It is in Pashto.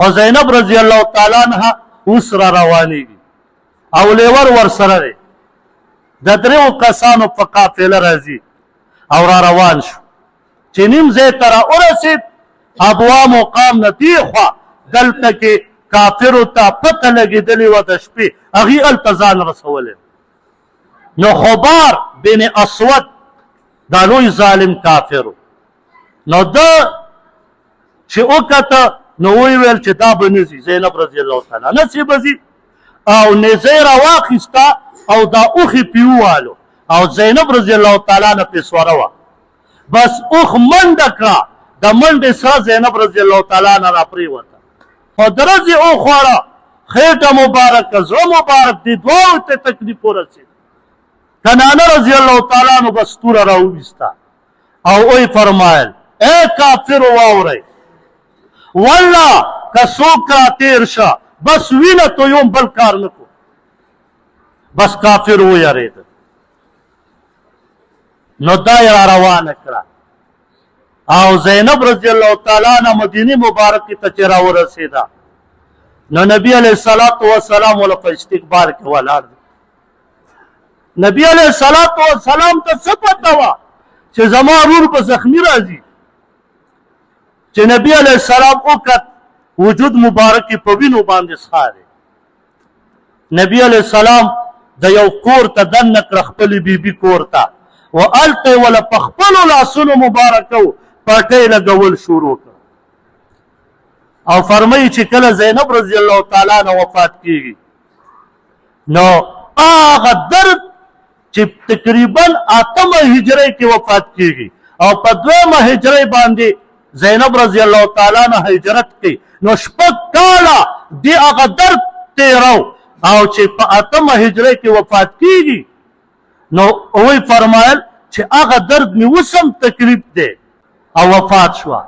او زینب رضی الله تعالی عنها اوس را روانېږي او لیور ورسره دی د دریو کسانو په قافله راځي او را روان شو چې نیم ځای ته را ورسېد ابوا مقام نه دې خوا دلته کې کافرو ته پته لګېدلې وه د شپې هغې هلته ځان رسولی نو خبار بن اسود دا لوی ظالم کافر نو ده چې وکته نو وی ویل چې دا به نه ځي زینب رضی الله تعالی عنها چې به ځي او نیزه یې راواخیسته او دا اوښې پې ووالو او زینب رضی الله تعالی عنها پې سوره وه بس اوښ منډه کړه د منډې سره زینب رضی الله تعالی عنها را پرېوته په درځې وخوړه خېټه مبارکه زړه مبارک دې دواړو ته تکلیف ورسېد کنانه رضی الله تعالی عنه بس توره راوویسته او وی فرمایل ای کافرو واورئ والله که څوک را تېر شه بس وینه تویوم بل کار نه کو بس کافر ویرېده نو دا یې را روانه کړه او زینب رضی الله تعالی عنها مدینې مبارکې ته چې راورسېده نو نبی علیه الصلاة وسلام ورله په استقبال کې ولاړ دی نبی علیه الصلاة وسلام ته څه پته وه چې زما ورور به زخمي راځي چې نبی علیه السلام وکت وجود مبارک په وینو باندې ښکاري نبی علیه السلام د یو کور ته دننه کړه خپلې بیبي کور ته و هلته یې وله په خپلو لاسونو مبارکو پټۍ لګول شروع کړه او فرمایي چې کله زینب رضی الله تعالی عنها وفات کیږي نو هغه درد چې تقریبا 8مه هجرۍ کې وفات کیږي او په 2مه هجرۍ باندې زینب رضی الله تعالی عنها هجرت کوي نو 6 کاله دې هغه درد تېرو او چې په 8مه هجرۍ کې وفات کیږي نو وی فرمایل چې هغه درد مې اوس هم تکلیف دی او وفات شوه